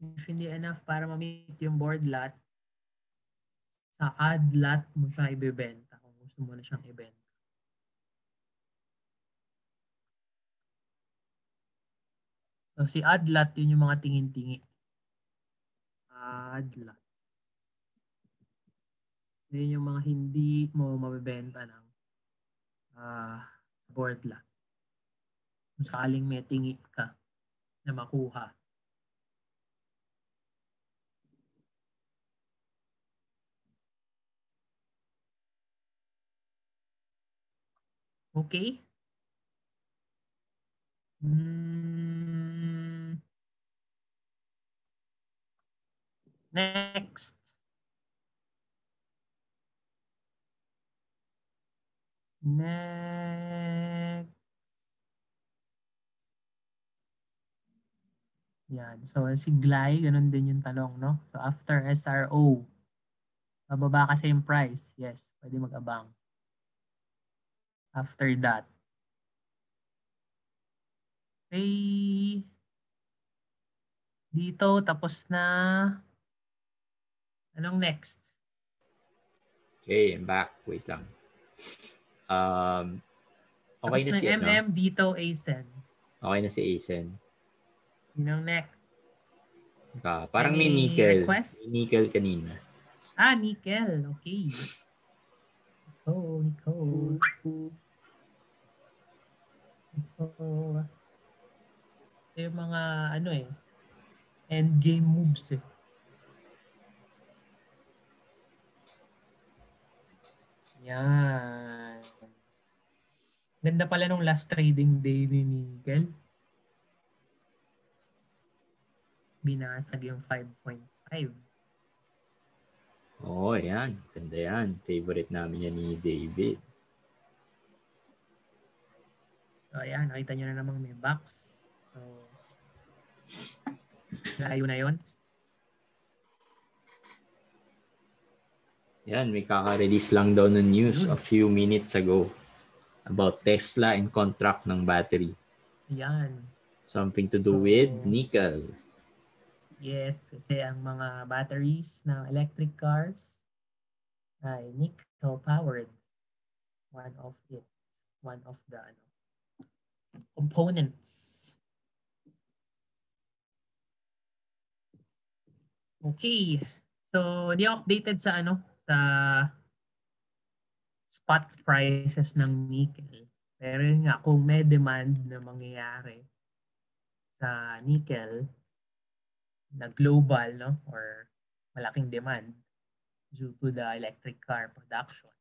If hindi enough para ma-meet yung board lot, sa add lot mo siya ibebenta kung gusto mo na siyang ibenta. So si add lot, yun yung mga tingin-tingi. Add lot. Yun yung mga hindi mo mabebenta ng board lot. Kung sakaling may tingi ka na makuha. Okay? Next. Next. Yan. So, si Glay, ganun din yung talong, no? So, after SRO, bababa kasi yung price. Yes, pwede mag-abang. After that. Okay. Dito, tapos na. Anong next? Okay, I'm back. Wait lang. Okay tapos na si MM, dito, ASEN. Okay na si ASEN. Yun ang next. Parang may nickel. Request? May nickel kanina. Nickel. Okay. Nickel. Yung mga end game moves eh. Yan. Ganda pala nung last trading day ni Nickel. Binasag yung 5.5. Oo, yan. Ganda yan. Favorite namin yan ni David. So, ayan. Nakita nyo na namang may box. So, layo na yun. Yan, may kaka-release lang daw ng news a few minutes ago about Tesla and contract ng battery. Yan. Something to do with nickel. Yes, kasi ang mga batteries ng electric cars ay nickel powered. One of the components. Okay. So, di ako updated sa sa spot prices ng nickel. Pero yun nga, kung may demand na mangyayari sa nickel na global, no, or malaking demand due to the electric car production,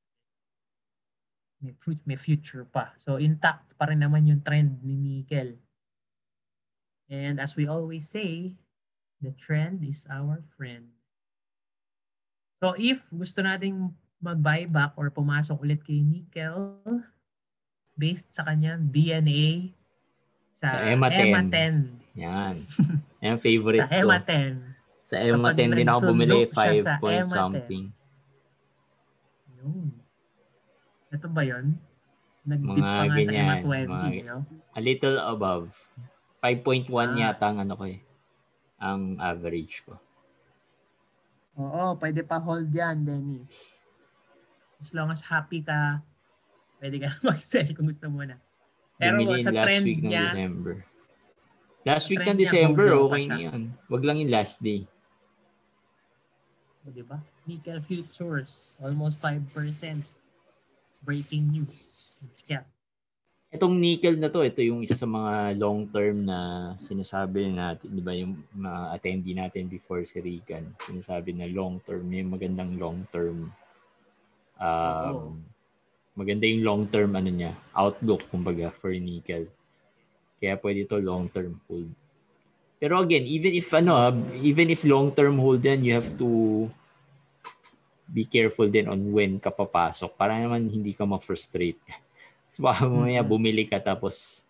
may future pa. So, intact pa rin naman yung trend ni nickel. And as we always say, the trend is our friend. So, if gusto nating mag-buyback or pumasok ulit kay nickel, based sa kanyang DNA sa EMA 10. Yan. Yan favorite sa EMA 10. Sa EMA 10 din ako bumili 5 point something. Yun. Ito ba yun? Nag-dip Mga pa nga ganyan, sa EMA 20. No? A little above. 5.1 yata ang ang average ko. Oo, pwede pa hold yan, Dennis. As long as happy ka, pwede ka mag-sell kung gusto mo na. Pero bumili sa last trend week niya, ng December. Last week ng December, okay na yan. Wag lang yung last day. O, diba? Nickel futures, almost 5%. Breaking news. Yeah. Itong nickel na to, ito yung isa sa mga long-term na sinasabi natin, di ba yung mga attendee natin before si Regan, sinasabi na long-term, yung magandang long-term, maganda yung long-term niya, outlook, kumbaga, for nickel. Kaya pwede ito long-term hold. Pero again, even if long-term hold yan, you have to be careful din on when ka papasok para naman hindi ka ma-frustrate. So baka mamaya bumili ka tapos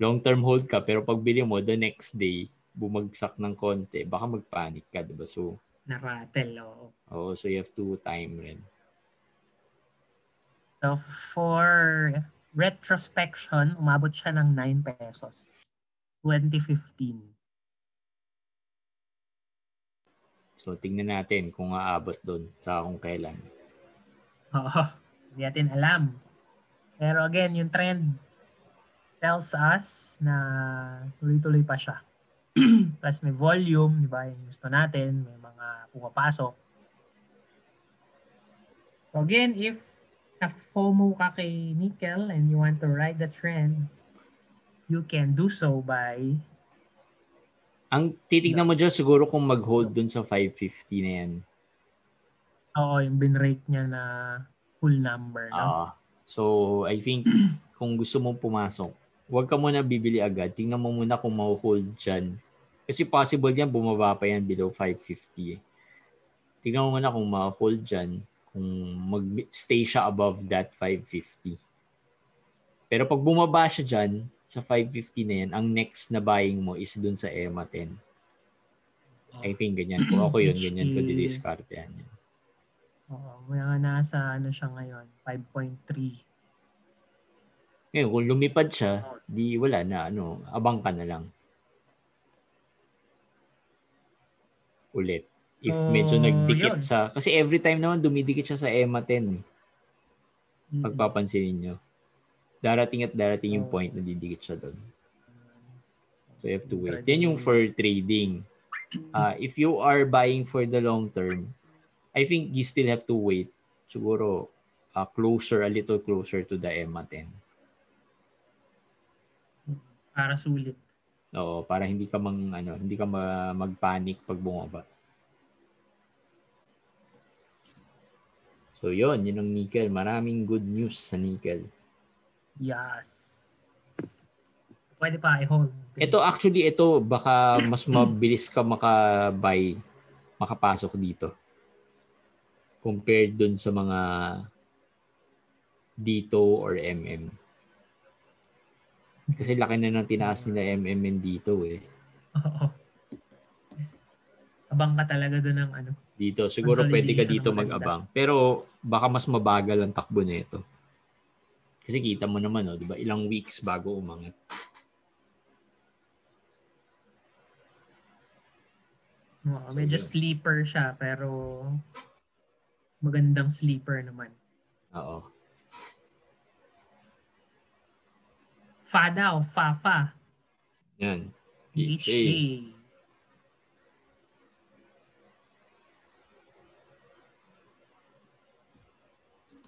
long-term hold ka pero pagbili mo the next day bumagsak ng konti, baka mag-panic ka, diba? So na-rattle, oo. So you have to time rin. So for retrospection, umabot siya ng 9 pesos. 2015. So, tingnan natin kung aabot doon sa kung kailan. Oo, hindi natin alam. Pero again, yung trend tells us na tuloy-tuloy pa siya. Plus may volume, di ba? Yung gusto natin, may mga pumapasok. So again, if FOMO ka kay nickel and you want to ride the trend, you can do so by Ang titignan mo dyan siguro kung mag-hold dun sa 550 na yan. yung bin-rate niya na full number, no? So, I think kung gusto mong pumasok, huwag ka muna bibili agad. Tingnan mo muna kung ma-hold dyan. Kasi possible yan, bumaba pa yan below 550. Tingnan mo muna kung ma-hold dyan, kung mag-stay siya above that 550. Pero pag bumaba siya dyan, sa 550 na yan, ang next na buying mo is dun sa EMA 10. I think ganyan. Kung ako yun, ganyan ko didiscard yan. Mga nasa siya ngayon, 5.3. Ngayon, kung lumipad siya, di wala na, abang ka na lang. Ulit. If medyo nagdikit sa, kasi every time naman dumidikit siya sa EMA 10. Pagpapansinin nyo. Darating yung point na didikit siya doon. So you have to wait. Yan yung for trading. If you are buying for the long term, I think you still have to wait. Siguro a little closer to the EMA 10. Para sulit. Oo, para hindi ka magpanic pag bumaba. So yun ang nickel. Maraming good news sa nickel. Yes. Pwede pa i-hold. Ito baka mas mabilis ka makapasok dito. Compared dun sa mga dito or MM. Kasi laki na ng tinaas nila MM dito eh. Oo. Abang ka talaga dun ng dito. Siguro pwede ka dito mag-abang. Pero baka mas mabagal ang takbo nito. Kasi kita mo naman, di ba? Ilang weeks bago umangat. So, medyo sleeper siya, pero magandang sleeper naman. Oo. Fa daw, Fa. Yan. PHA.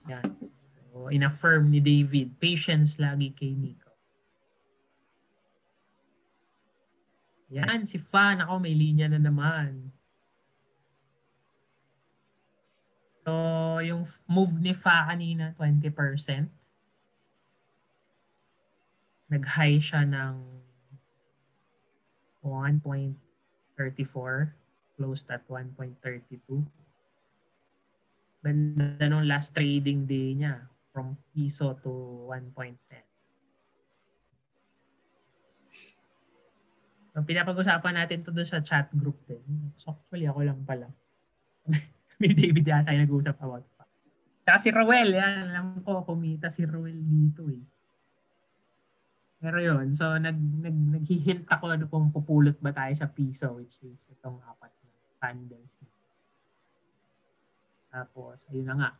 Yan. So, in-affirm ni David, patience lagi kay Nico. Yan, si Fa. Ako, may linya na naman. So, yung move ni Fa kanina, 20%. Nag-high siya ng 1.34. Closed at 1.32. Ganda nung last trading day niya. From piso to 1.10. So, pinapag-usapan natin to doon sa chat group din. So, actually, ako lang pala. May David yata yung nag-uusap about pa. Tsaka si Roel, yan. Alam ko, kumita si Roel dito eh. Pero yun, so naghihint ako kung pupulot ba tayo sa piso, which is itong 4 na candles. Tapos, ayun na nga.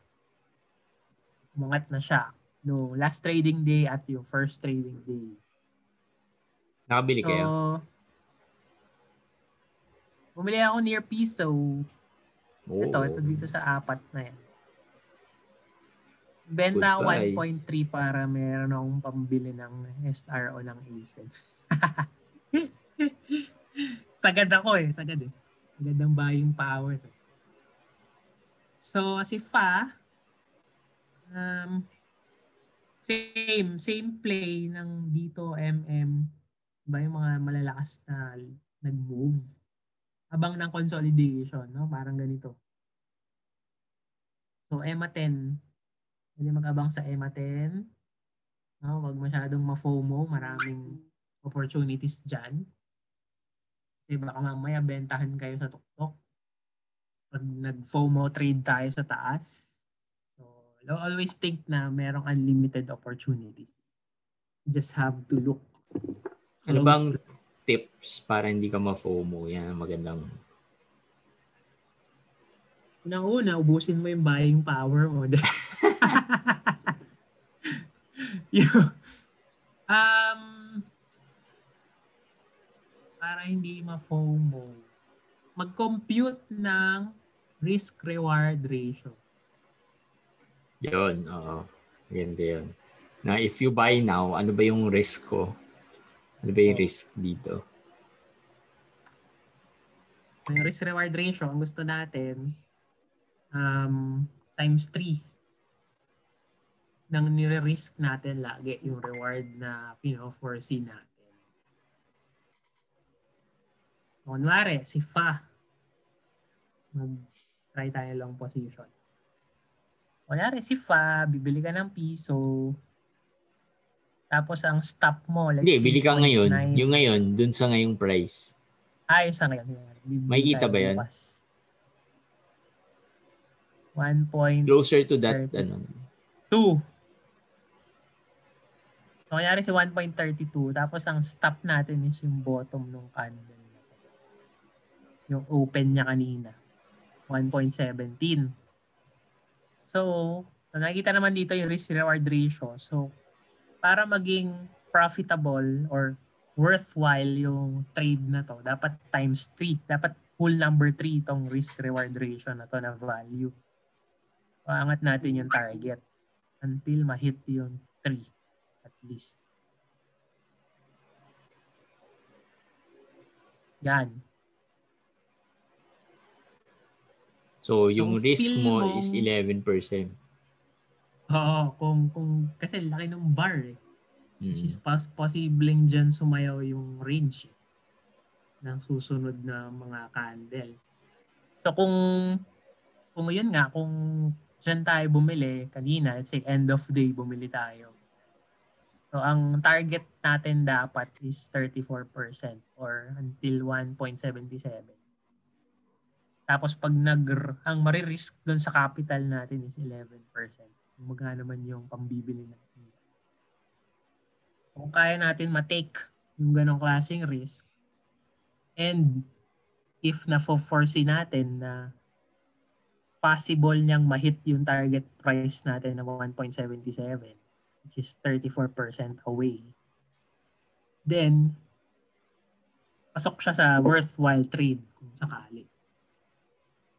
Umangat na siya. No, last trading day at yung first trading day. Nakabili kayo? Bumili ako near piso. Ito dito sa 4 na yan. Benta ako 1.3 para meron akong pambili ng SRO ng ASEN. Sagad ako eh. Sagad ang buying power. So, si Fa, same play ng dito MM. Diba yung mga malalakas na nag-move? Abang ng consolidation, no? Parang ganito. So, EMA 10. Pwede mag-abang sa EMA 10. No? Wag masyadong ma-FOMO. Maraming opportunities dyan. Kasi baka mamaya bentahan kayo sa tuktok. Pag nag-FOMO trade tayo sa taas. So, always think na merong unlimited opportunities. You just have to look closely. Ano bang tips para hindi ka ma-FOMO? Yan, magandang Unang-una, ubusin mo yung buying power mo. Yung, um, para hindi ma-FOMO, mag-compute ng risk-reward ratio. Yun, oo. Ganda yun. Na if you buy now, ano ba yung risk ko? Ano ba yung risk dito? Yung risk-reward ratio, ang gusto natin, times 3 nang nire-risk natin lagi yung reward na foresee natin. Kunwari, si Fa, mag-try tayo long position. Kunwari, si Fa, bibili ka ng piso, tapos ang stop mo, let's Hindi, say, bili ka 0.9. ngayon. Yung ngayon, dun sa ngayong price. Ayos na ngayon. May Bibili kita tayo ba yan? bukas. 1.2. Closer to that, ano? So, kanyari si 1.32, tapos ang stop natin is yung bottom ng candle. Yung open niya kanina. 1.17. So, nakikita naman dito yung risk-reward ratio. So, para maging profitable or worthwhile yung trade na to, dapat times 3. Dapat whole number 3 itong risk-reward ratio na to na value. Paangat natin yung target until ma-hit yung 3 at least. Yan. So, yung risk mo mong, is 11%. Oo, kung kasi laki ng bar eh. Which is posibleng dyan sumayaw yung range ng susunod na mga candle. So kung yun nga, kung dyan tayo bumili kanina, let's say end of day bumili tayo. So ang target natin dapat is 34% or until 1.77. Tapos pag ang maririsk doon sa capital natin is 11%. Magkano naman yung pambibili natin. Kung kaya natin ma-take yung ganong klaseng risk, and if na-foresee natin na possible niyang ma-hit yung target price natin na 1.77, which is 34% away, then pasok siya sa worthwhile trade kung sakali.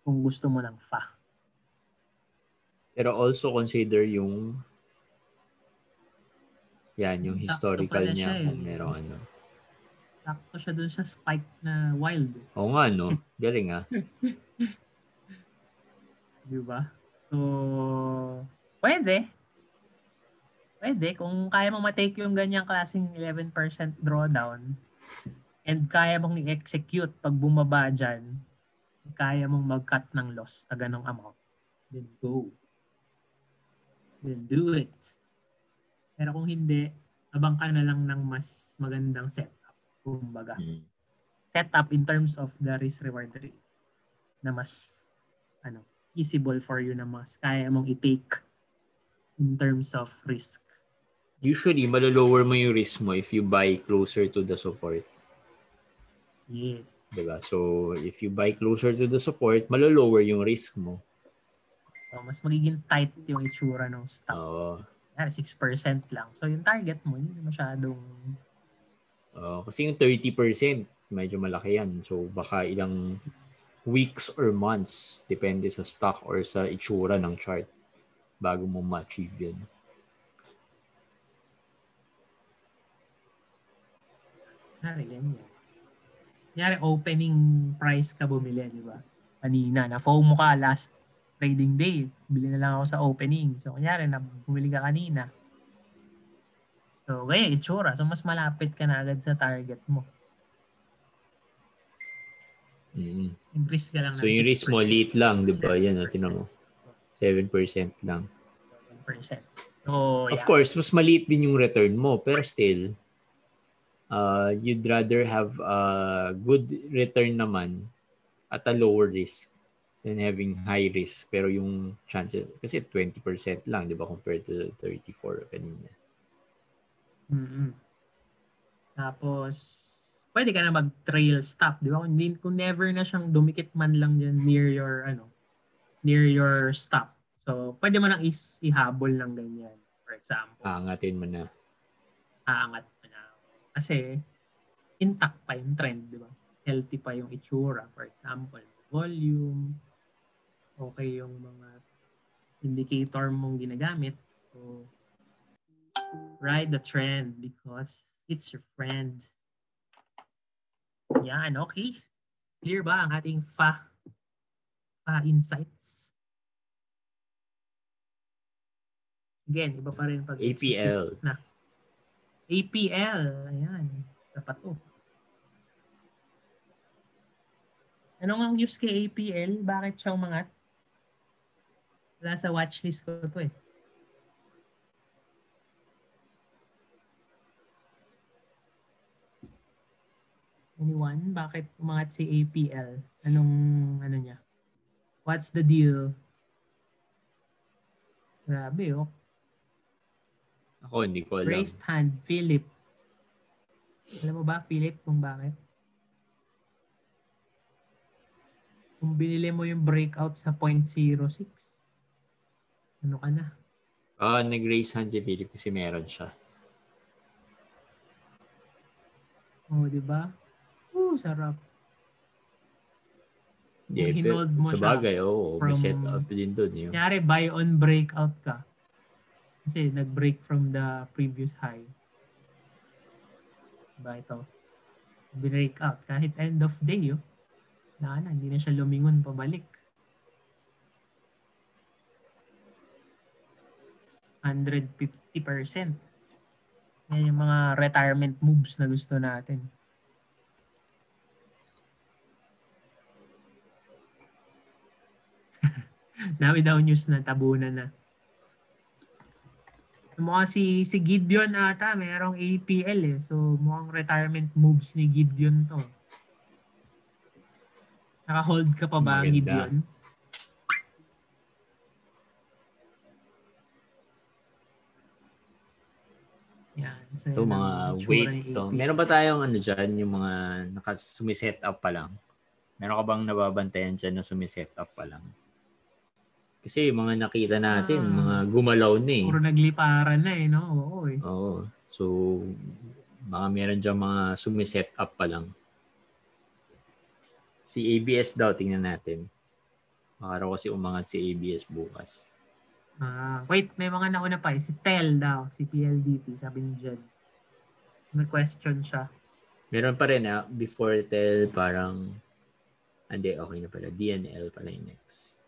Kung gusto mo ng FA. Pero also consider yung yung historical niya kung merong ano. Sakto siya dun sa spike na wild. Oo nga, no? Galing ah. Diba? So, pwede. Kung kaya mong ma-take yung ganyang klaseng 11% drawdown and kaya mong i-execute pag bumaba dyan, kaya mong mag-cut ng loss na ganong amount, then go. Then do it. Pero kung hindi, abang ka na lang ng mas magandang setup. Kumbaga. Setup in terms of the risk-reward rate na mas feasible for you, na mas kaya mong i-take in terms of risk. Usually, malolower mo yung risk mo if you buy closer to the support. Yes. Diba? So, if you buy closer to the support, malolower yung risk mo. So, mas magiging tight yung itsura ng stock. Oo. 6% lang. So, yung target mo, hindi masyadong... Kasi yung 30%, medyo malaki yan. So, baka ilang weeks or months, depende sa stock or sa itsura ng chart, bago mo ma-achieve yun. Kunyari, opening price ka bumili, di ba? Kanina, na-FOMO ka last trading day. Bili na lang ako sa opening. So, kunyari, bumili ka kanina. So, kaya itsura. So, mas malapit ka na agad sa target mo. Increase ka lang so, ng 6%. yung risk mo, liit lang, di ba? Yan, tinan mo. 7% lang. 7%. So, Of course, mas maliit din yung return mo. Pero still, you'd rather have a good return naman at a lower risk than having high risk. Pero yung chances, kasi 20% lang, di ba, compared to 34 kanina. Tapos, pwede ka na mag-trail stop, di ba? Kung never na siyang dumikit man lang dyan near near your stop. So, pwede mo nang ihabol ng ganyan. For example, Aangatin mo na. aangat mo na. Kasi, intact pa yung trend, di ba? Healthy pa yung itsura. For example, volume, okay yung mga indicator mong ginagamit. So, ride the trend because it's your friend. Yan, okay. Clear ba ang ating insights? Again, iba pa rin pag APL. na. APL. Ayan. Dapat to. Ano nga ang use kay APL? Bakit siya umangat? Wala sa watchlist ko to eh. Anyone? Bakit umangat si APL? Anong ano niya? What's the deal? Grabe oh. Ako, hindi ko alam. Raised hand, Philip. Alam mo ba, Philip, kung bakit? Kung binili mo yung breakout sa 0.06, ano ka na? Nag-raise hand si Philip kasi meron siya. Oh, di ba? Sarap. Yeah, Hinold mo sa bagay, may set up din doon. Kunyari, buy on breakout ka. Kasi nag-break from the previous high. Diba ito? Breakout. Kahit end of day, hindi na siya lumingon pabalik. 150%. Yan yung mga retirement moves na gusto natin. Dami daw news na tabunan na. Mukhang si Gideon ata, mayroong APL eh. So mukhang retirement moves ni Gideon to. Naka-hold ka pa ba, Maganda. Gideon? Yan. So, ito mga wait to. Meron ba tayong dyan, yung mga sumiset up pa lang? Meron ka bang nababantayan dyan na sumiset up pa lang? Kasi yung mga nakita natin, mga gumalaw na eh. Puro nagliparan na eh, no? Oo eh. Oo. So, baka meron dyan mga sumiset up pa lang. Si ABS daw, tingnan natin. Baka raw kasi umangat si ABS bukas. Wait, may mga nauna pa eh. Si TEL daw, si PLDT, sabi ni Jed. May question siya. Meron pa rin before TEL parang, hindi, okay na pala. DNL pala yung next.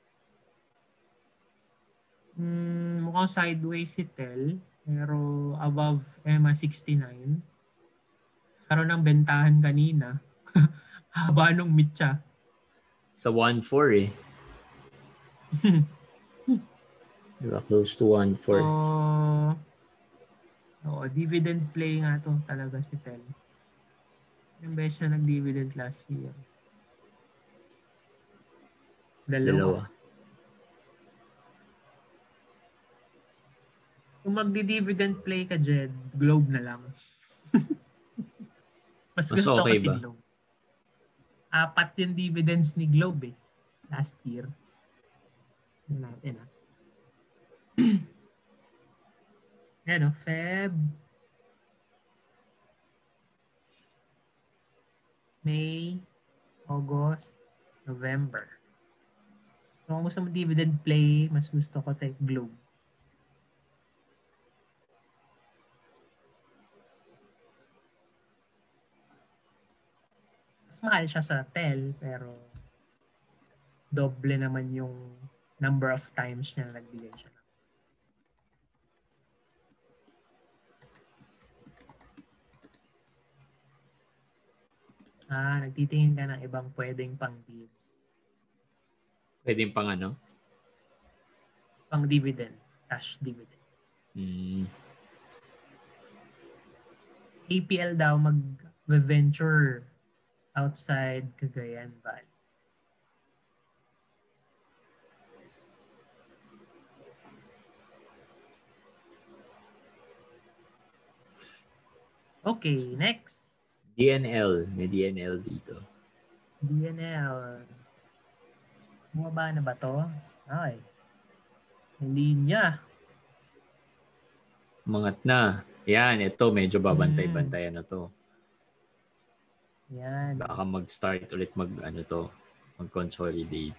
Mukhang sideways si TEL, pero above EMA 69. Karoon ng bentahan kanina. Haba nung mitya. Sa 1.4 eh. Diba? Close to 1.4. Dividend play nga to talaga si TEL. Yung best siya nag-dividend last year. Dalawa. Kung magdi-dividend play ka, Jed, Globe na lang. Mas gusto okay ko si ba? Globe. 4 yung dividends ni Globe last year. Natin Yan Feb, May, August, November. So kung gusto mo dividend play, mas gusto ko Globe. Mas mahal siya sa TEL, pero doble naman yung number of times niya nagbigay siya. Nagtitingin ka ng ibang pwedeng pang divs. Pwedeng pang ano? Pang dividend. Cash dividends. APL daw mag-venture outside Cagayan Valley. Okay, next. DNL. May DNL dito. DNL. Bumaba na ba to? Okay. May linya. Umangat na. Yan, ito medyo babantay-bantayan na to. Yan. Baka mag-start ulit mag-consolidate.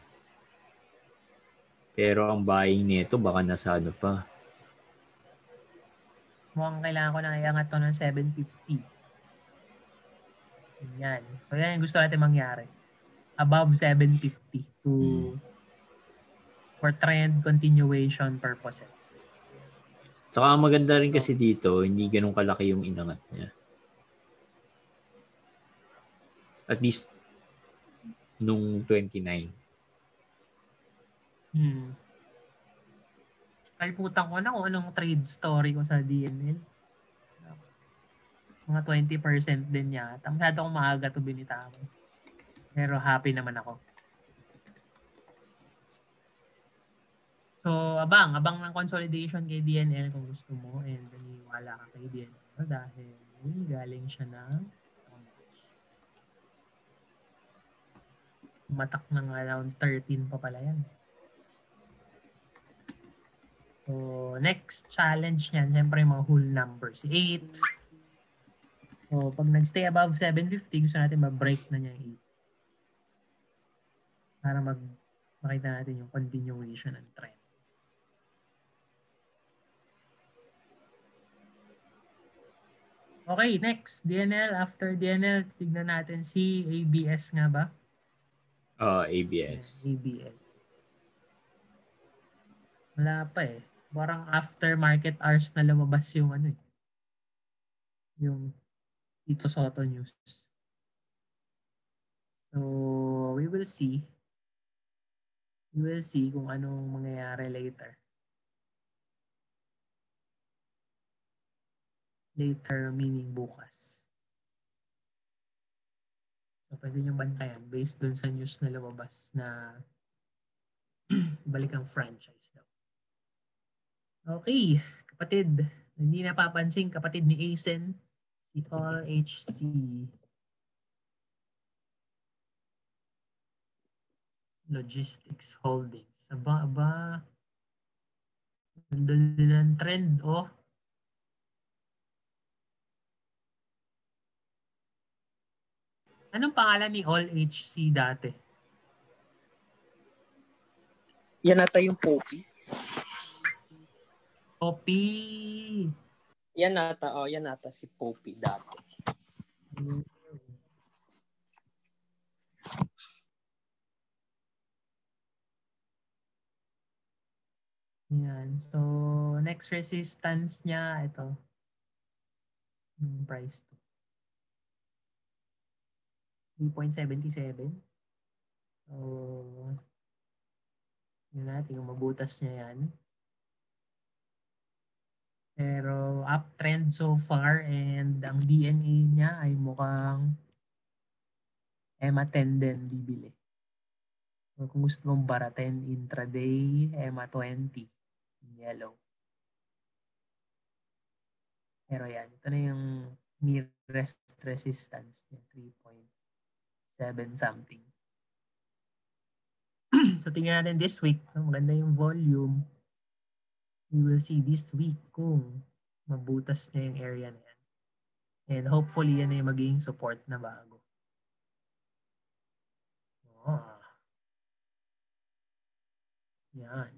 Pero ang buying nito baka nasa ano pa. Mukhang kailangan ko na iangat to ng 750. Yan. So yan yung gusto natin mangyari. Above 750 for trend continuation purposes. Saka maganda rin kasi dito, hindi ganun kalaki yung inangat niya. At least nung 29. Kalimutan ko na kung anong trade story ko sa DNL. Mga 20% din yata. Masyado akong maaga to binitawan. Pero happy naman ako. So, abang ng consolidation kay DNL kung gusto mo and naniniwala ka kay DNL dahil galing siya ng matak ng around 13 pa pala yan. So, next challenge niyan, syempre mga whole numbers. 8. So, pag nagstay above 750, gusto natin ma-break na niya yung 8. Para makita natin yung continuation and trend. Okay, next. DNL. After DNL, tignan natin si ABS nga ba? ABS. ABS. Wala pa eh. Parang after market hours na lumabas yung yung Tito Soto News. So, we will see. We will see kung anong mangyayari later. Later meaning bukas. So, pwede nyo bantayan based dun sa news na lumabas na balik ang franchise daw. Okay, kapatid. Hindi napapansin kapatid ni Asen, si All HC. Logistics Holdings. Aba. Nandun din ang trend, oh. Anong pangalan ni All HC dati? Yan ata yung Poppy. Poppy. Yan ata si Poppy dati. Yan. So, next resistance niya, ito. Price to. 3.77. So, yun natin kung mabutas niya yan. Pero uptrend so far and ang DNA niya ay mukhang EMA 10 din bibili. So, kung gusto mong baratin intraday, EMA 20. Yellow. Pero yan, ito na yung nearest resistance niya, 3.7 something. So, tingnan natin this week. Maganda yung volume. We will see this week kung mabutas niya yung area na yan. And hopefully, yan ay magiging support na bago. Oh. Yan.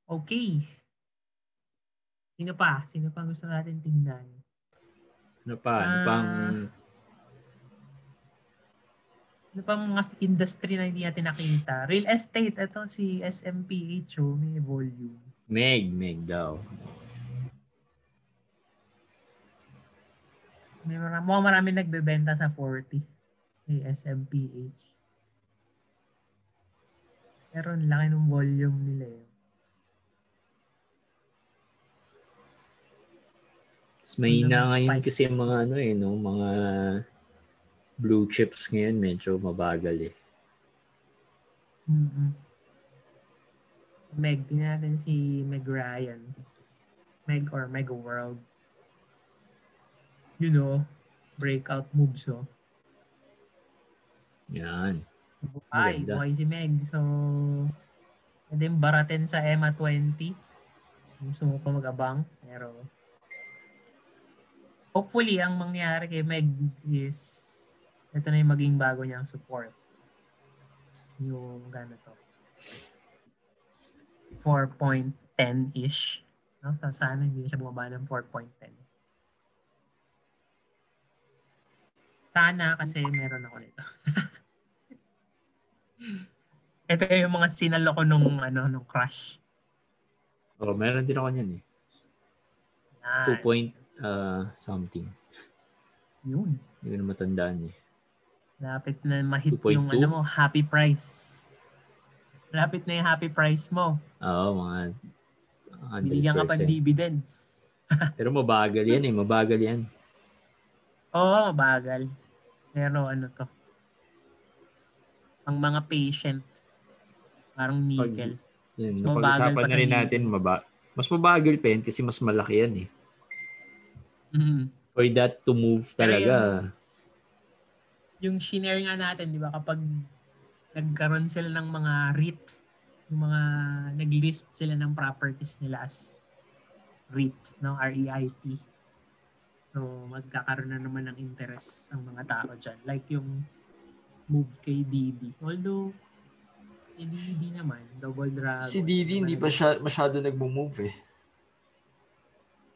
Okay. Sino pa? Sino pa gusto natin tingnan? Ano pang ano pa mga industry na hindi natin nakita? Real estate, ito si SMPH, may volume. Meg daw. May marami nagbebenta sa 40. May SMPH. Pero ang laki ng volume nila eh. May na ngayon kasi mga mga blue chips ngayon medyo mabagal eh. Meg, tingnan natin si Meg Ryan. Meg or Mega World. You know, breakout moves. So, Yan. buhay si Meg. So, pwede baratin sa EMA 20. Gusto mo pa mag-abang. Pero, hopefully, ang mangyari kay Meg is ito na yung maging bago niyang support. Yung gano'n to. 4.10-ish. No? So, sana hindi siya bumaba ng 4.10. Sana kasi meron ako nito. Ito yung mga sinalo ko nung crush. Oh, meron din ako niyan eh. 2 point something. Yun. Hindi ko na matandaan eh. Lapit na ma-hit 2.2? yung happy price. Lapit na yung happy price mo. Oo, mga 100%. Binigyan ka pa dividends. Pero mabagal yan eh. Mabagal yan. Oo, mabagal. Pero to. Ang mga patient, parang nickel. Yan, napag-usapan na rin natin, mas mabagal pa yan kasi mas malaki yan eh. Mm-hmm. For that to move talaga. Yung shinare nga natin, di ba, kapag nagkaroon sila ng mga REIT, yung mga nag-list sila ng properties nila as REIT, no? R-E-I-T. So, magkakaroon na naman ng interest ang mga tao dyan. Like yung move kay Didi. Although, Didi naman, Double Dragon. Si Didi hindi pa siya masyado nagmo-move eh.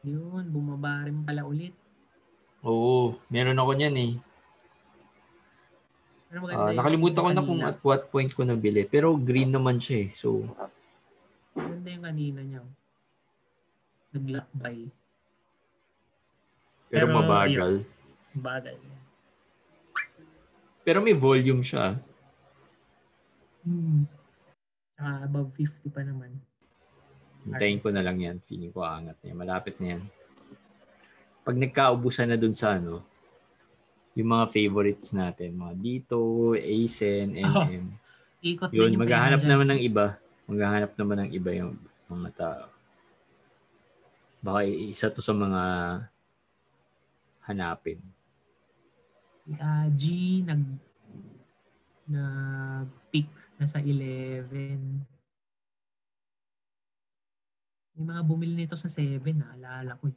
Yun, bumaba rin pala ulit. Oo, meron ako niyan eh. Nakalimutan ko na kung at what point ko nabili. Pero green naman siya eh. So, maganda yung kanina niya. Naglakbay. Pero mabagal. Mabagal. Pero may volume siya. Above 50 pa naman. Hintayin ko na lang yan. Feeling ko aangat na yan. Malapit na yan. Pag nagkaubusan na dun sa yung mga favorites natin. Mga Dito, Asen, NM. Ikot yun, din yung maghahanap naman ng iba. Maghahanap naman ng iba yung mga tao. Baka isa to sa mga hanapin. G nag-peak na sa 11. May mga bumili nito sa 7, naalala ko.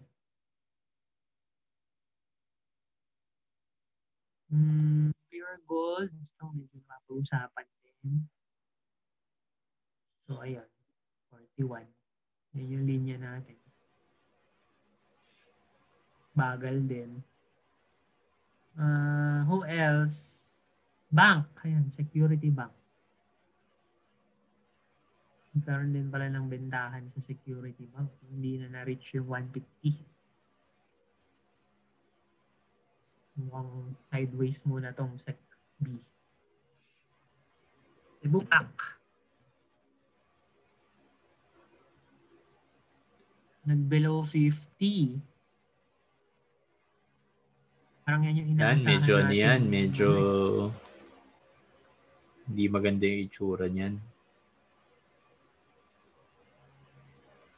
Pure gold. Ito medyo mapag-usapan din. So, ayan. 41. Yan yung linya natin. Bagal din. Who else? Bank. Ayan, Security Bank. Nagkaroon din pala ng bentahan sa Security Bank. Hindi na na-reach yung 150. Mukhang sideways muna tong Sec B. Ibukak. Nag-below 50. Parang yan yung inaasahan medyo natin. Yan, medyo hindi maganda yung itsura niyan.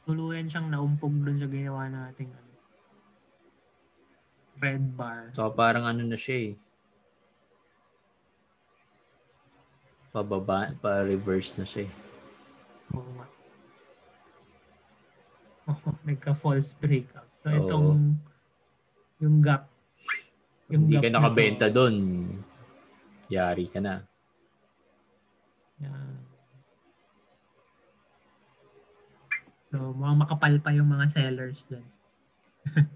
Tuluyan siyang naumpog dun sa ginawa nating red bar. So parang na siya eh. Pababa, pa-reverse na siya eh. Oo nga. Nagka-false breakout. So itong yung gap. Yung hindi ka nakabenta doon, yari ka na. Yeah. So, mukhang makapal pa yung mga sellers doon.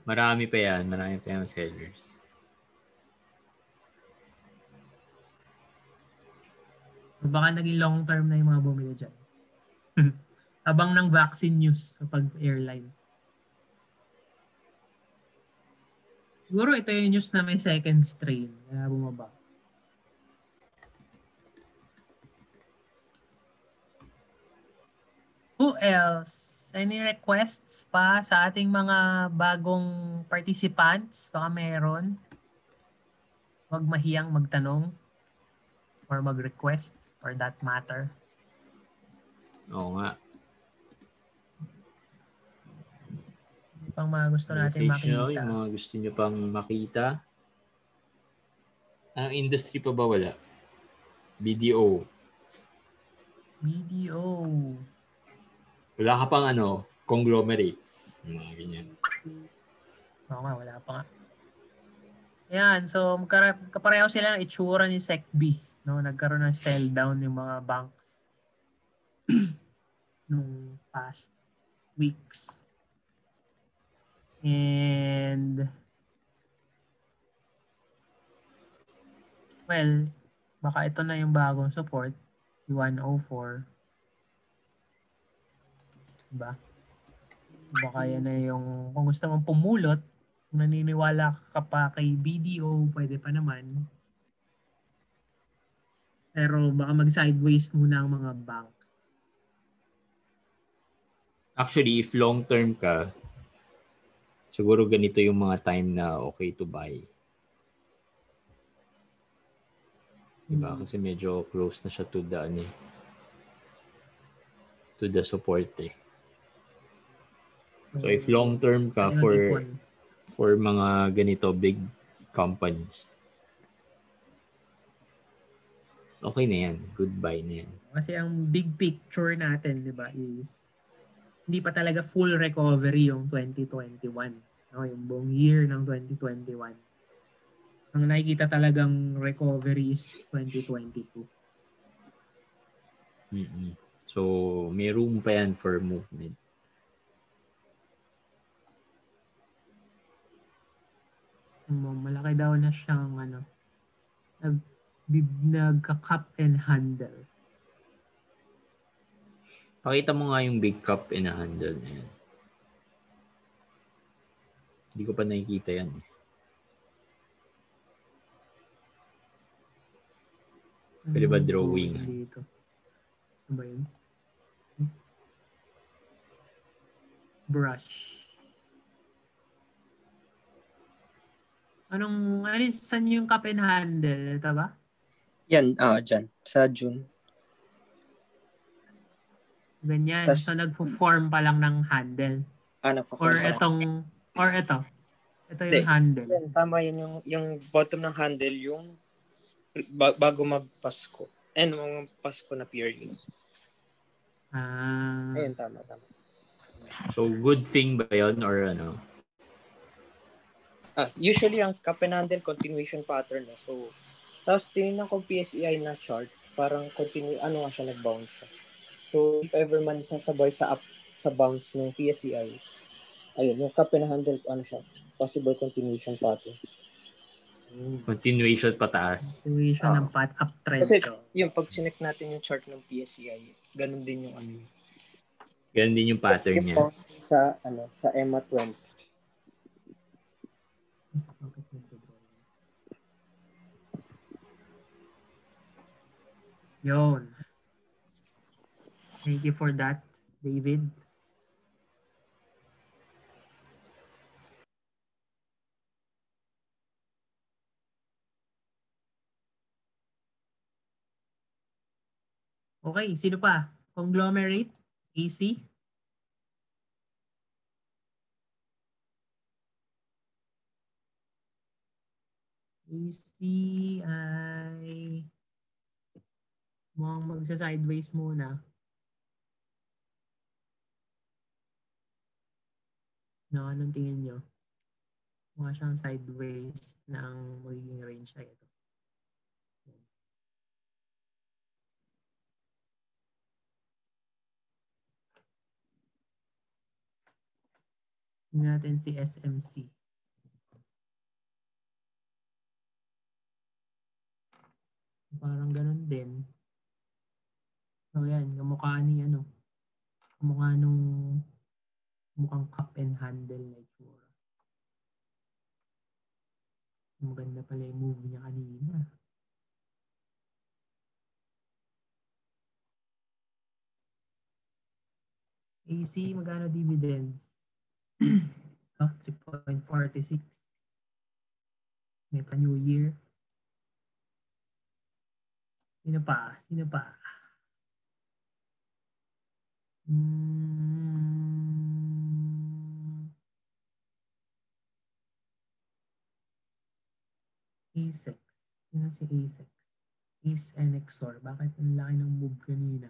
Marami pa yan sellers. So, baka naging long term na yung mga bumili dyan. Abang ng vaccine news kapag airlines. Siguro ito yung news na may second strain. Kaya bumaba. Who else? Any requests pa sa ating mga bagong participants? Baka meron. Huwag mahiyang magtanong or mag-request for that matter. Oo nga. Pang mga gusto natin makita. Yung mga gusto nyo pang makita. Ang industry pa ba wala? BDO. BDO. Wala ka pang conglomerates. Mga ganyan. Oo nga, wala pa nga. Ayan, so kapareho sila ng itsura ni SecB. No? Nagkaroon ng sell down yung mga banks nung past weeks. And well, baka ito na yung bagong support, si 104. Diba? Baka yan na yung, kung gusto mong pumulot, kung naniniwala ka pa kay BDO, pwede pa naman. Pero baka mag-sideways muna ang mga banks. Actually, if long term ka, siguro ganito yung mga time na okay to buy. Diba? Kasi medyo close na siya to the to the support eh. So if long term ka for mga ganito big companies, okay na yan. Goodbye na yan. Kasi ang big picture natin, di ba, is hindi pa talaga full recovery yung 2021. No? Yung buong year ng 2021. Ang nakikita talagang recovery is 2022. Mm-mm. So, may room pa yan for movement. Malaki daw na siyang nagka-cup and handle. Pakita mo nga yung big cup and a handle na yan. Hindi ko pa nakikita yan. Pwede ba drawing? Dito. Ano ba yun? Brush. Saan yung cup and handle? Ito ba? Yan, dyan. Sa June. Ganyan. So, nagpo-form pa lang ng handle. Nagpo-form or ito. Ito yung handle. Yan, tama yan yung bottom ng handle, yung bago mag-Pasko. Mga Pasko na periods. Ayun, tama. So, good thing ba yun or ano? Usually, ang cup and handle continuation pattern na. So, tapos tinignan ko PSEI na chart, parang nga siya, nag-bounce siya. So, if ever man sasabay sa bounce ng PSEI, ayun, yung cup and handle, siya, possible continuation pattern. Continuation pataas. Continuation ng uptrend. Kasi yung pag sinek natin yung chart ng PSEI, ganun din yung ganun din yung pattern niya. Sa EMA 20. Yun. Thank you for that, David. Okay, sino pa? Conglomerate? AC? AC ay mukhang magsa-sideways muna. No, anong tingin nyo? Mukha siyang sideways na ang magiging range ay ito. Tingnan natin si SMC. Parang ganun din. So yan, kamukha nung mukhang cup and handle na itsura. Maganda pala yung move niya kanina. AC, magkano dividends? 3.46. May pa New Year. Sino pa? A6. Sino si Ace? Ace and Exor. Bakit ang laki ng move kanina?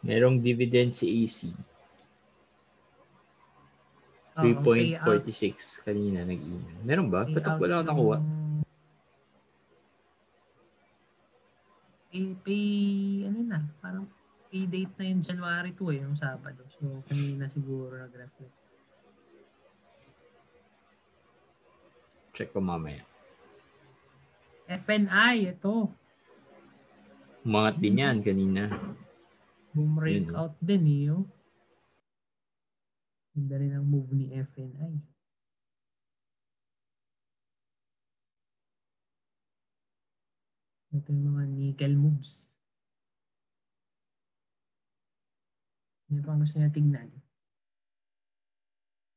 Merong dividend si AC. Oo, ang payout. 3.46 kanina nag-email. Meron ba? Ba't Payout wala ako nakuha? Ano na, parang pay date na yung January 2 yung Sabado. So, kanina siguro nag-reflect. Check ko mamaya. FNI, ito. Umangat din yan kanina. Bumrake Yun, out din eh. Oh. Ganda rin ang move ni FNI. Ito yung mga nickel moves. Ano pa gusto niya tignan?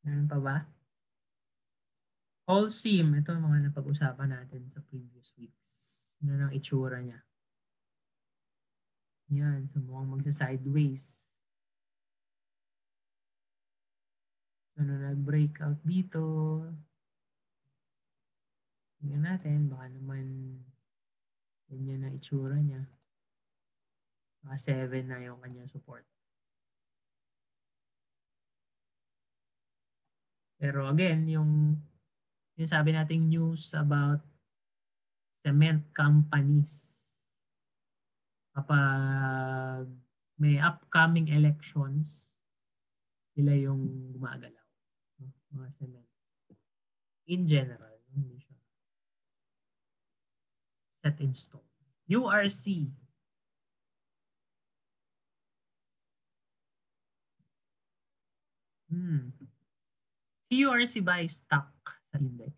Meron pa ba? All seam. Ito yung mga napag-usapan natin sa previous weeks. Ano ang itsura niya? Yan. So mukhang magsa-sideways. So nag-breakout dito. Tingnan natin. Baka naman ganyan na itsura niya. Baka 7 na yung kanyang support. Pero again, yung sabi nating news about cement companies kapag may upcoming elections, sila yung gumagalaw. Mga cement. In general, hindi siya set in stone. URC. Si URC ba ay stock sa index?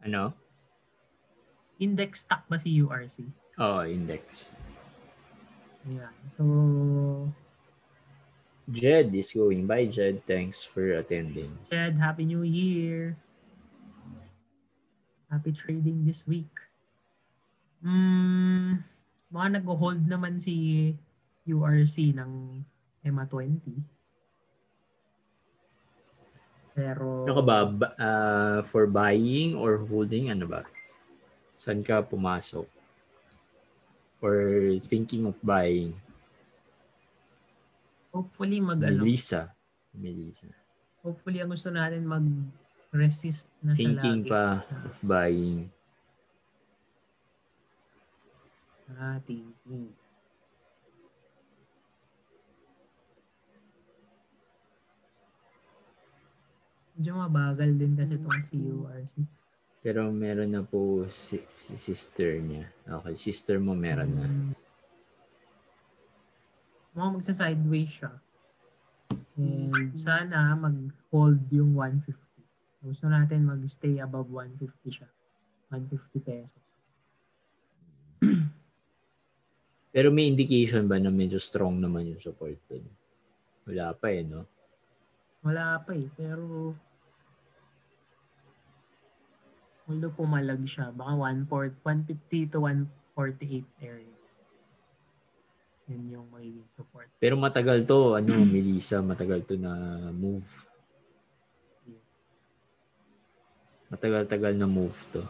Ano? Index stock ba si URC? Oo, index. Yeah. So, Jed is going. Bye, Jed. Thanks for attending. Jed, Happy New Year. Happy trading this week. Mga nag-hold naman si URC ng EMA 20. Pero Ano ka ba? For buying or holding? Ano ba? Saan ka pumasok? Or thinking of buying? hopefully Melissa. Hopefully ang gusto natin mag-resist na siya Thinking lagi. pa of buying. Thinking. Medyo mabagal din kasi itong si URC. Pero meron na po si sister niya. Okay, sister mo meron na. Mukhang magsa-sideways siya. And sana mag-hold yung 150. Gusto natin mag-stay above 150 siya. 150 pesos. Pero may indication ba na medyo strong naman yung support dun? Wala pa eh, no? Wala pa eh. Pero although pumalag siya, baka 150 to 148 area. Yun yung magiging support. Pero matagal to, Melissa, matagal to na move. Yes. Matagal-tagal na move to.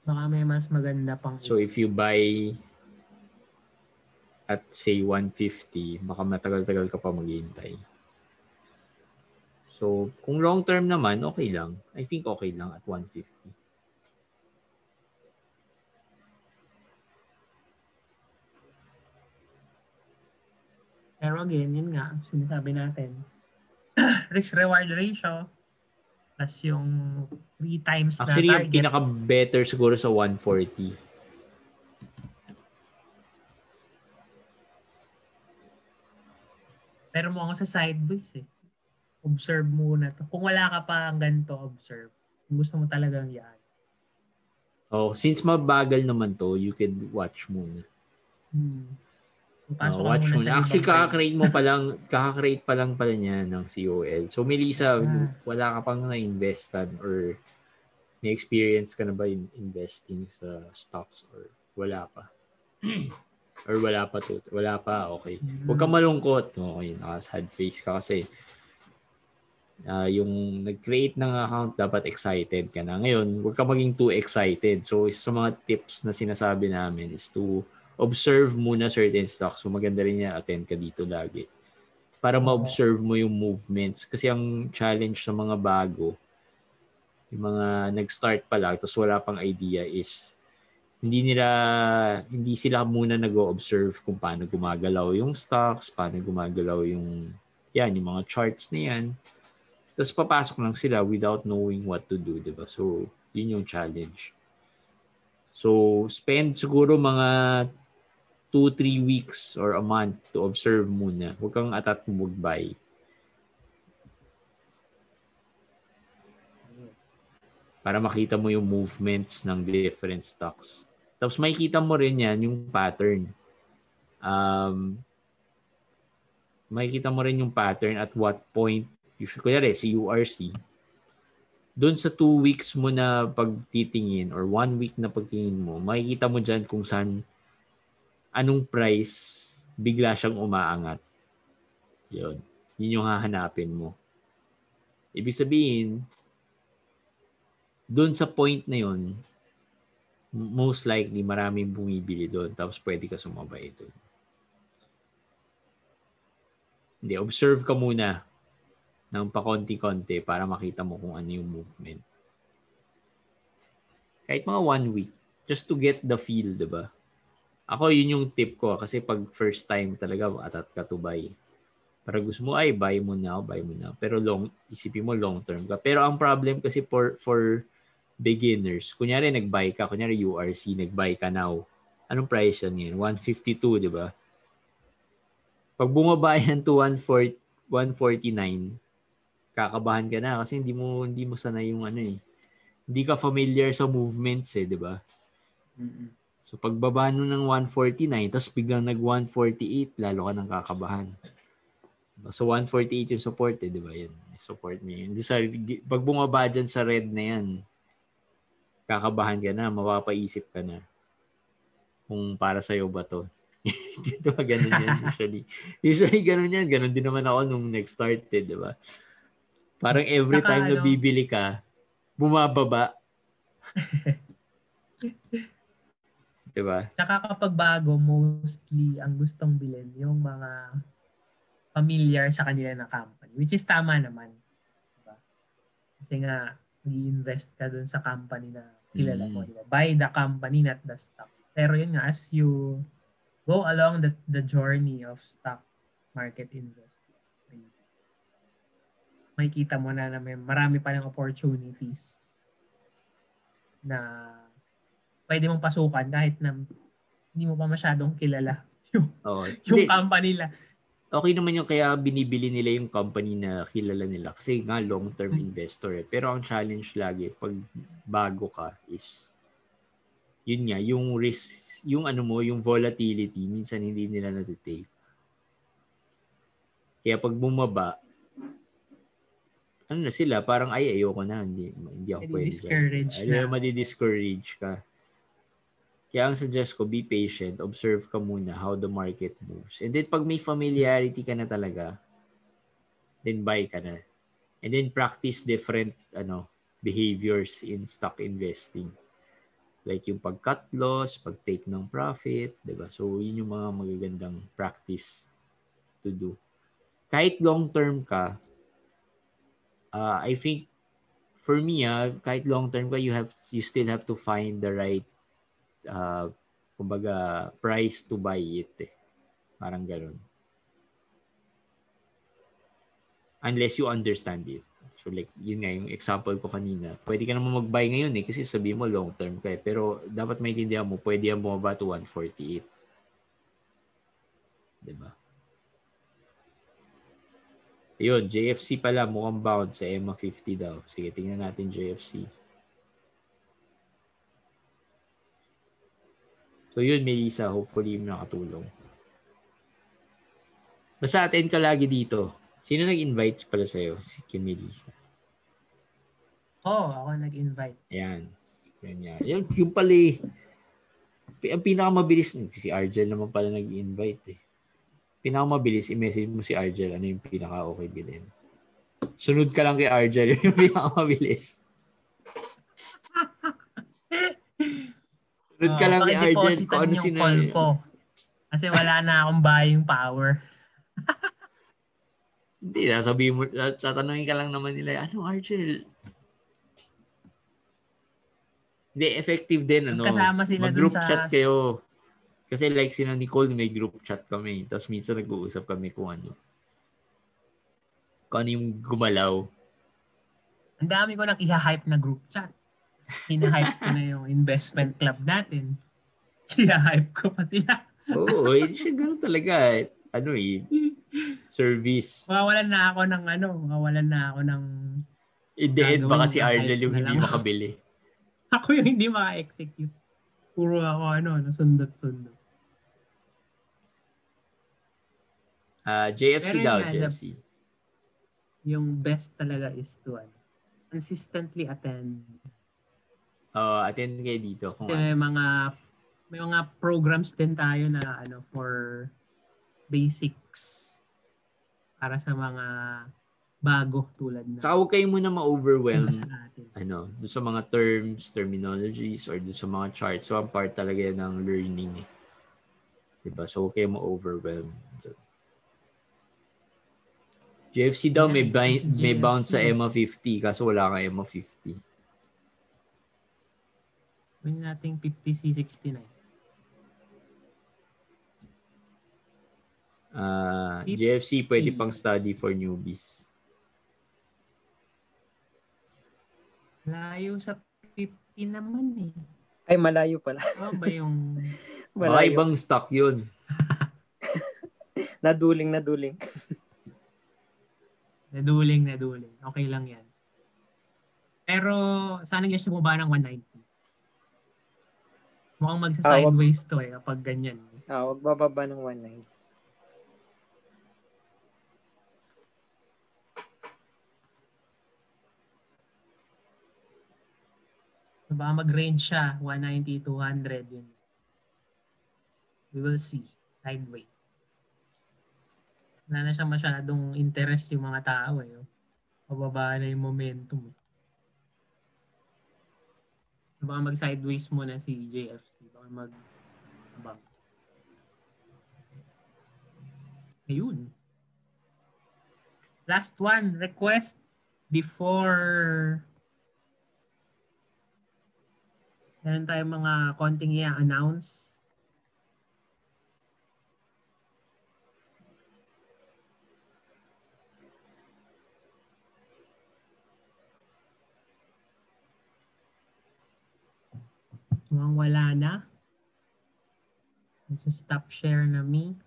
Baka may mas maganda pang So if you buy at say 150, baka matagal-tagal ka pa maghihintay. So kung long term naman, okay lang. I think okay lang at 150. Pero again, yun nga, sinasabi natin, risk-reward ratio plus yung 3 times Actually, na yung target. pinaka-better siguro sa 140. Pero mo ako sa sideways eh. Observe muna to. Kung wala ka pa ang ganito, observe. Kung gusto mo talagang yan. Oh, since mabagal naman to, you can watch muna. Watch muna. Actually, kaka-create pa lang pala niya ng COL. So, Melissa, wala ka pang na-investan or may experience ka na ba in investing sa stocks or wala pa? Or wala pa to? Wala pa, okay. Huwag kang malungkot. Okay, naka-sad face ka kasi yung nag-create ng account, dapat excited ka na. Ngayon, huwag ka maging too excited. So, isa sa mga tips na sinasabi namin is to observe muna certain stocks. So, maganda rin yan, attend ka dito lagi. Para ma-observe mo yung movements. Kasi ang challenge sa mga bago, yung mga nag-start pa lang, tapos wala pang idea is, hindi sila muna nag-o-observe kung paano gumagalaw yung stocks, paano gumagalaw yung mga charts na yan. Tapos papasok lang sila without knowing what to do, diba? So, yun yung challenge. So, spend siguro mga 2-3 weeks or a month to observe muna. Huwag kang atat mag-buy. Para makita mo yung movements ng different stocks. Tapos makikita mo rin yan, yung pattern. Makikita mo rin yung pattern at what point, kunyari si URC, doon sa 2 weeks mo na pagtitingin or 1 week na pagtingin mo, makikita mo dyan kung saan, anong price bigla siyang umaangat. Yun yung hahanapin mo. Ibig sabihin, doon sa point na yun, most likely maraming bumibili doon tapos pwede ka sumabay doon. Hindi, observe ka muna ng pakonti-konti para makita mo kung ano yung movement. Kahit mga 1 week, just to get the feel, diba? Ako, yun yung tip ko kasi pag first time talaga, atat ka to buy. Para gusto mo, buy mo na. Pero isipin mo long term ka. Pero ang problem kasi for beginners, kunyari nag-buy ka, kunyari URC, nag-buy ka now. Anong price yan? 152, diba? Pag bumaba yan to 149, kakabahan ka na kasi hindi mo sanay yung hindi ka familiar sa movements di ba? So pagbaba nun ng 149 tapos biglang nag 148, lalo ka nang kakabahan. So 148 yung support di ba? Yan, support niya yun. Pag bumaba dyan sa red na yan, kakabahan ka na, mapapaisip ka na kung para sa'yo ba to. Di ba ganun yan usually ganun yan. Ganun din naman ako nung next started, di ba? Parang every time na bibili ka, bumababa. Diba? Tsaka kapag bago, mostly ang gustong bilhin yung mga familiar sa kanila na company. Which is tama naman. Diba? Kasi nga, mag-invest ka dun sa company na kilala mo. Diba? Buy the company, not the stock. Pero yun nga, as you go along the journey of stock market investing, makikita mo na may marami pa ng opportunities na pwede mong pasukan kahit na hindi mo pa masyadong kilala yung company nila. Okay naman yung kaya binibili nila yung company na kilala nila kasi nga long-term investor. Pero ang challenge lagi pag bago ka is yun nga, yung risk, yung yung volatility, minsan hindi nila na-take. Kaya pag bumaba, na sila, parang ayoko na, hindi ako pwede dyan. Madi-discourage ka. Kaya ang suggest ko, be patient, observe ka muna how the market moves. And then pag may familiarity ka na talaga, then buy ka na. And then practice different behaviors in stock investing. Like yung pag-cut loss, pag-take ng profit, diba? So yun yung mga magagandang practice to do. Kahit long-term ka, I think for me, kahit long-term ka, you still have to find the right kumbaga price to buy it. Parang gano'n. Unless you understand it. So like, yun nga, yung example ko kanina. Pwede ka naman mag-buy ngayon kasi sabihin mo long-term ka Pero dapat maintindihan mo, pwede yan bumaba to 148. Diba? Ayun, JFC pala, mukhang bounce sa EMA 50 daw. Sige, tingnan natin JFC. So yun, Melissa, hopefully yung nakatulong. Basta attend ka lagi dito. Sino nag-invite pala sa'yo? Si Kim Melissa. Ako nag-invite. Ayan. Yan. Yung pala Ang pinakamabilis, si Argel naman pala nag-invite eh. Pinakamabilis, i-message mo si Argel, ano yung pinaka-okay bilhin. Sunod ka lang kay Argel, yung pinakamabilis. Sunod ka lang kay Argel, kung ano yung call ko. Kasi wala na akong buying power. Hindi, sasabihin mo, tatanungin ka lang naman nila, ano Argel? Hindi, effective din, ano. Kasama sila Mag-group dun sa... chat kayo. Kasi like sila Nicole, may group chat kami. Tapos minsan nag-uusap kami kung ano yung gumalaw. Ang dami ko nang i-hype na group chat. Hina-hype ko na yung investment club natin. I-hype ko pa sila. Oo, siya gano'n talaga. Ano service. Mawawalan na ako ng In the end, baka si Argel yung hindi lang. makabili. Ako yung hindi maka-execute. Puro ako nasundot-sundot. JFC pero daw, yan, JFC. Yung best talaga is to consistently attend. Attend kayo dito. Kasi may mga programs din tayo na for basics para sa mga bago tulad na. Saka huwag kayo muna ma-overwhelm doon sa mga terms, terminologies, or doon sa mga charts. So, ang part talaga ng learning. Diba? So, huwag kayo ma-overwhelm. JFC daw may bounce sa EMA 50 kaso wala kang EMA 50. May nating 50C69. JFC pwede pang study for newbies. Layo sa 50 naman eh. Ay, malayo pala. Ano ba yung... Baka ibang stock yun. Naduling. Naduling. Okay lang yan. Pero sana guys mo ba ng 190? Mukhang magsa-sideways to kapag ganyan. Wag bababa ng 190. Baka mag-range siya, 190, 200 yun. We will see. Sideways. Wala na siya masyadong interest yung mga tao Pababa na yung momentum. Baka mag-sideways muna si JFC. Baka mag-abang. Ayun. Last one. Request before... Meron tayong mga konting i-announce. Mukhang wala na. Stop share na me.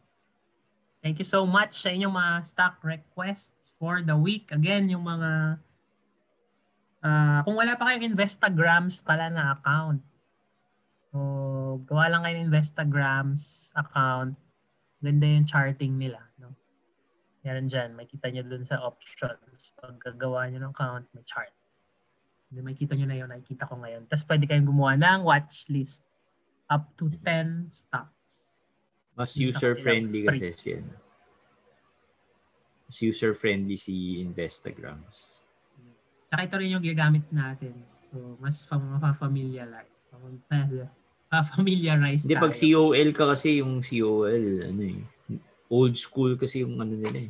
Thank you so much sa inyong mga stock requests for the week. Again, yung mga kung wala pa kayong Instagrams pala na account, so gawa lang kayo ng Instagrams account. Ganda yung charting nila. Meron dyan. Makita nyo dun sa options. Pag gagawa nyo ng account, may chart. Makita nyo na yun. Nakikita ko ngayon. Tapos pwede kayong gumawa ng watch list. Up to 10 stocks. Mas user-friendly kasi yan. Mas user-friendly si Instagrams. Tsaka ito rin yung ginagamit natin. So, mas familiarize. Familiarize tayo. Hindi, pag COL ka kasi, yung COL, old school kasi yung nila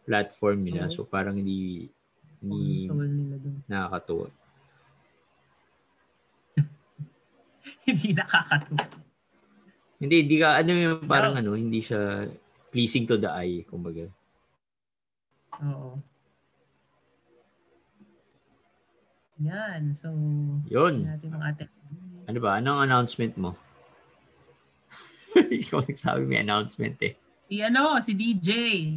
platform nila. So, parang hindi nakakatuwa. Hindi nakakatuwa. Hindi ka, yung parang hindi siya pleasing to the eye, kumbaga. Oo. Yan. So, yun. Natin ang ating... Ano ba? Anong announcement mo? Ikaw nagsabi may announcement eh. Si DJ.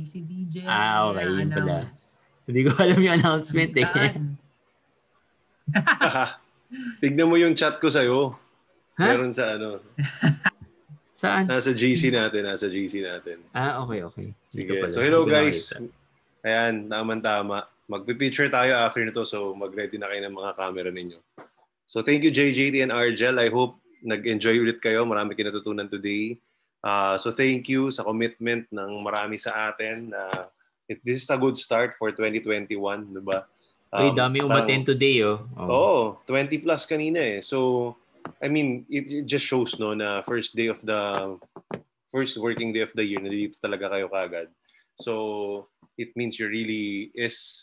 Si DJ. Okay. Yun pala. Hindi ko alam yung announcement eh. Tignan mo yung chat ko sa'yo. Meron sa Saan? Nasa GC natin. Okay. Sige. So, hello guys. Ayan, tama. Magpipicture tayo after nito, so mag-ready na kayo ng mga camera ninyo. So thank you JJT and Argel. I hope nag-enjoy ulit kayo. Marami kayo natutunan today. So thank you sa commitment ng marami sa atin. This is a good start for 2021, diba? Uy, dami umattend today, oh. Oo, 20 plus kanina eh. So, I mean, it just shows no na first working day of the year, nandito talaga kayo kagad. So, it means you really is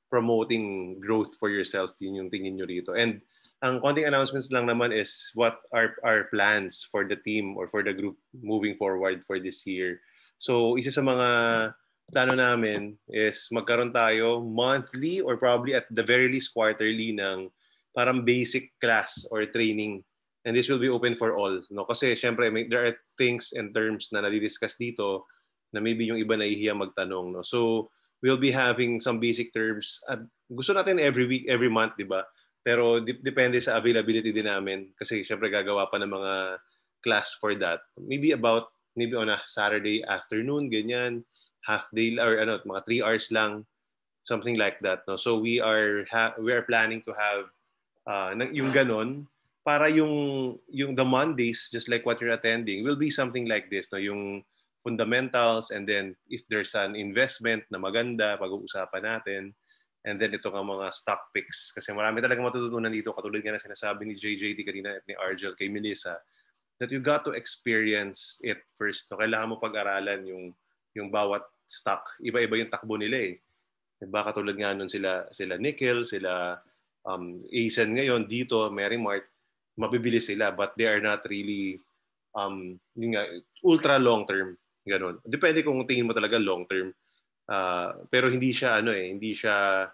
promoting growth for yourself. Yun yung tingin nyo rito. And ang konting announcements lang naman is what are our plans for the team or for the group moving forward for this year. So, isa sa mga plano namin is magkaroon tayo monthly or probably at the very least quarterly ng parang basic class or training. And this will be open for all. No? Kasi syempre, there are things and terms na nadidiscuss dito na maybe yung iba nahihiya magtanong. No? So, we'll be having some basic terms. At gusto natin every week, every month, di ba? Pero depende sa availability din namin kasi syempre gagawa pa ng mga class for that. Maybe on a Saturday afternoon, ganyan, half day or mga 3 hours lang, something like that. No? So we are planning to have yung ganon para yung the Mondays, just like what you're attending, will be something like this. No? Yung fundamentals, and then if there's an investment na maganda, pag-uusapan natin. And then ito nga mga stock picks. Kasi marami talaga matututunan dito, katulad nga na sinasabi ni JJT kanina at ni Argel kay Melissa, that you got to experience it first. No? Kailangan mo pag-aralan yung bawat stock. Iba-iba yung takbo nila eh. Diba? Katulad nga nun sila Nickel, sila Asen ngayon, dito, Merrimart, mabibili sila, but they are not really ultra long term. Ganon. Depende kung tingin mo talaga long term. Pero hindi siya hindi siya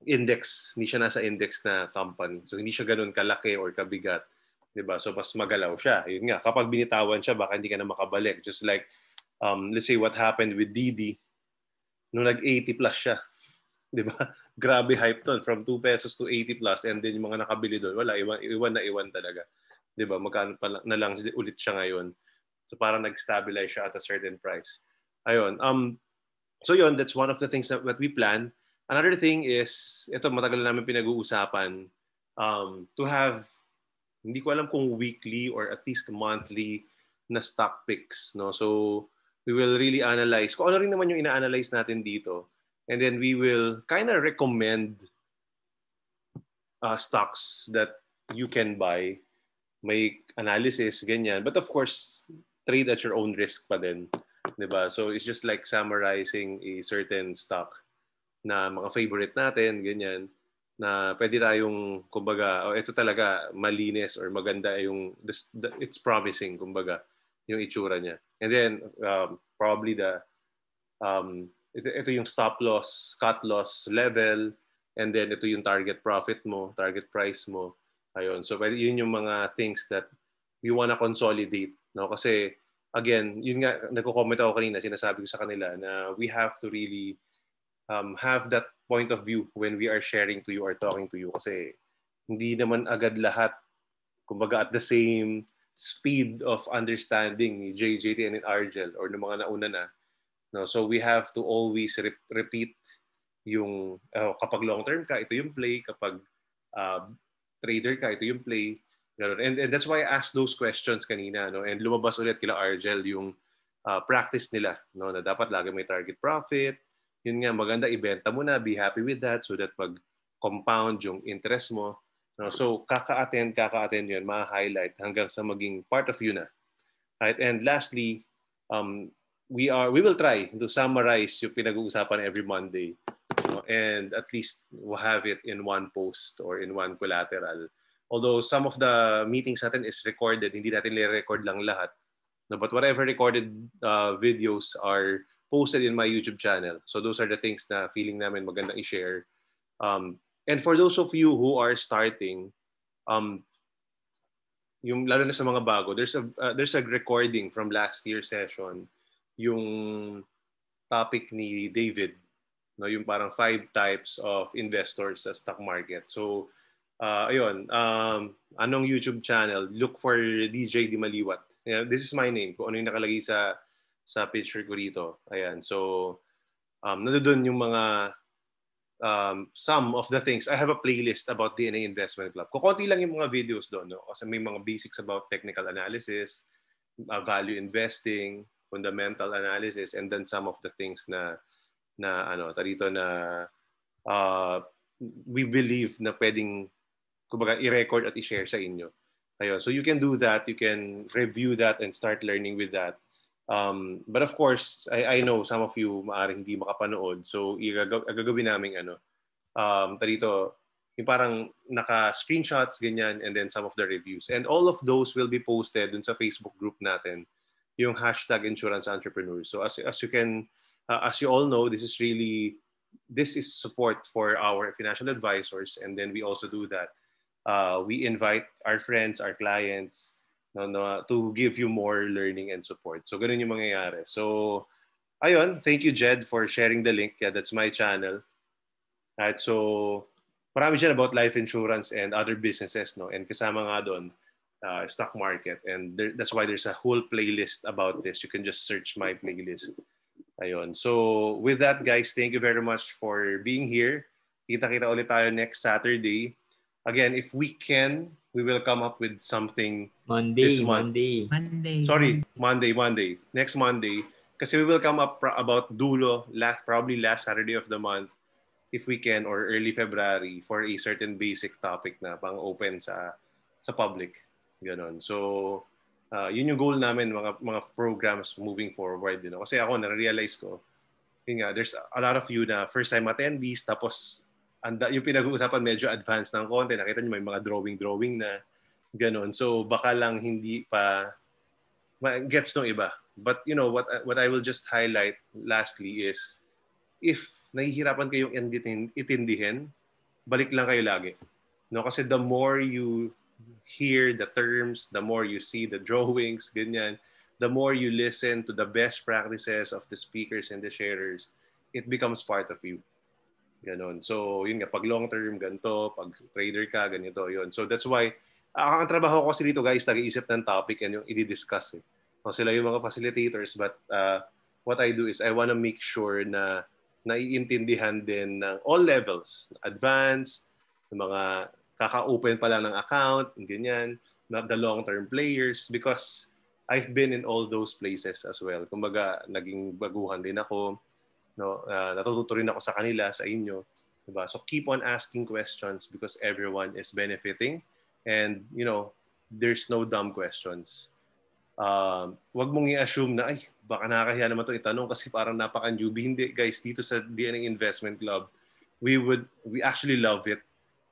hindi siya nasa index na company. So hindi siya ganoon kalaki or kabigat, 'di ba? So mas magalaw siya. Yun nga, kapag binitawan siya baka hindi ka na makabalik. Just like let's say what happened with Didi nung nag-80 plus siya. 'Di ba? Grabe hype ton from 2 pesos to 80 plus, and then yung mga nakabili doon, wala, iwan talaga. 'Di ba? Magkano pa na lang ulit siya ngayon. So parang nag-stabilize siya at a certain price. Ayun. So yun, that's one of the things that we plan. Another thing is, ito matagal na namin pinag-uusapan, to have, hindi ko alam kung weekly or at least monthly na stock picks. No? So we will really analyze, kung ano rin naman yung ina-analyze natin dito. And then we will kind of recommend stocks that you can buy. May analysis, ganyan. But of course, trade at your own risk pa din. Diba? So it's just like summarizing a certain stock na mga favorite natin, ganyan, na pwede tayong, kumbaga, ito talaga malinis or maganda yung, it's promising, kumbaga, yung itsura niya. And then, probably ito yung stop loss, cut loss level, and then ito yung target profit mo, target price mo. Ayun. So, yun yung mga things that we wanna consolidate. No? Kasi, again, yun nga, nagko-comment ako kanina, sinasabi ko sa kanila na we have to really have that point of view when we are sharing to you or talking to you. Kasi hindi naman agad lahat, kumbaga at the same speed of understanding ni JJT and Argel or ng mga nauna na. No? So we have to always repeat yung, kapag long term ka, ito yung play. Kapag trader ka, ito yung play. And that's why I asked those questions kanina, no? And lumabas ulit kila Argel yung practice nila, no? Na dapat lagi may target profit. Yun nga, maganda ibenta mo na, be happy with that so that mag-compound yung interest mo. No? So kaka-attend yun, ma-highlight hanggang sa maging part of you na. Right? And lastly, we will try to summarize yung pinag-uusapan every Monday. No? And at least we'll have it in one post or in one collateral. Although some of the meetings natin is recorded, hindi natin i-record lang lahat. No, but whatever recorded videos are posted in my YouTube channel. So those are the things na feeling namin magandang i-share. And for those of you who are starting, yung lalo na sa mga bago, there's a recording from last year's session, yung topic ni David, no, yung parang 5 types of investors sa stock market. So ayun, anong YouTube channel? Look for DJ Di Maliwat. Yeah, this is my name. Kung ano yung nakalagay sa picture ko rito. Ayan. So, nandoon yung mga some of the things. I have a playlist about DNA Investment Club. Kukunti lang yung mga videos doon, no? Kasi may mga basics about technical analysis, value investing, fundamental analysis, and then some of the things na tarito na we believe na pwedeng kumbaga i-record at i-share sa inyo. Ayun. So you can do that, you can review that and start learning with that. But of course, I know some of you maaaring hindi makapanood. So gagawin namin tarito yung parang naka-screenshots ganyan and then some of the reviews. And all of those will be posted dun sa Facebook group natin, yung hashtag Insurance Entrepreneurs. So as you can as you all know, this is support for our financial advisors, and then we also do that. We invite our friends, our clients, to give you more learning and support. So ganun yung mangyayari. So ayun, thank you Jed for sharing the link. Yeah, that's my channel. Right, so marami dyan about life insurance and other businesses, no? And kasama nga doon stock market, and that's why there's a whole playlist about this. You can just search my playlist. Ayun. So with that, guys, thank you very much for being here. Kita-kita ulit tayo next Saturday. Again, if we can, we will come up with something this month. Monday. Next Monday. Kasi we will come up about Dulo, probably last Saturday of the month, if we can, or early February, for a certain basic topic na pang open sa public. Ganon. So, yun yung goal namin, mga programs moving forward. You know? Kasi ako, na-realize ko, there's a lot of you na first-time attendees, tapos yung pinag-uusapan medyo advanced ng konti. Nakita nyo may mga drawing na ganon. So, baka lang hindi pa gets no iba. But, you know, what I will just highlight lastly is, if nahihirapan kayong itindihin, balik lang kayo lagi. No? Kasi the more you hear the terms, the more you see the drawings, ganyan, the more you listen to the best practices of the speakers and the sharers, it becomes part of you. Ganon. So, yun nga, pag long term, ganito, pag trader ka, ganito, yun. So, that's why, ang trabaho ko kasi dito, guys, nag-iisip ng topic and yung i-discuss. So, sila yung mga facilitators, but what I do is I want to make sure na naiintindihan din ng all levels, advanced, mga kaka-open pa lang ng account, ganyan, not the long-term players, because I've been in all those places as well. Kumbaga, naging baguhan din ako, no? Natututo rin ako sa kanila, sa inyo. Diba? So keep on asking questions because everyone is benefiting, and you know, there's no dumb questions. Wag mong i-assume na, ay, baka nakakahiya naman ito itanong kasi parang napaka-newbie. Hindi, guys, dito sa DNA Investment Club, we actually love it.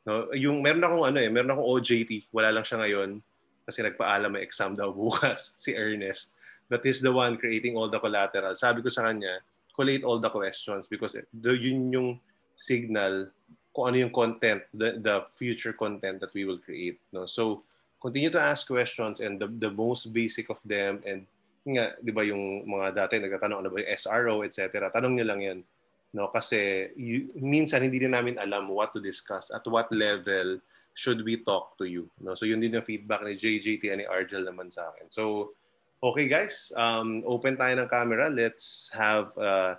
No? Meron akong OJT, wala lang siya ngayon kasi nagpaalam may exam daw bukas, si Ernest. But he's the one creating all the collateral. Sabi ko sa kanya, collate all the questions because yun yung signal kung ano yung content, the future content that we will create. No? So, continue to ask questions, and the most basic of them, and nga, di ba yung mga dati nagtatanong ano ba yung SRO, etc. Tanong niyo lang yan. No? Kasi minsan hindi din namin alam what to discuss, at what level should we talk to you. No? So yun din yung feedback ni JJT and ni Argel naman sa akin. So, okay guys, open tayo ng camera. Let's have a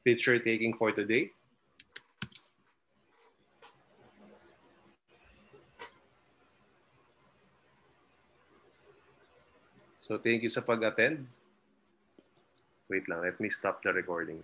picture taking for today. So thank you sa pag-attend. Wait lang, let me stop the recording.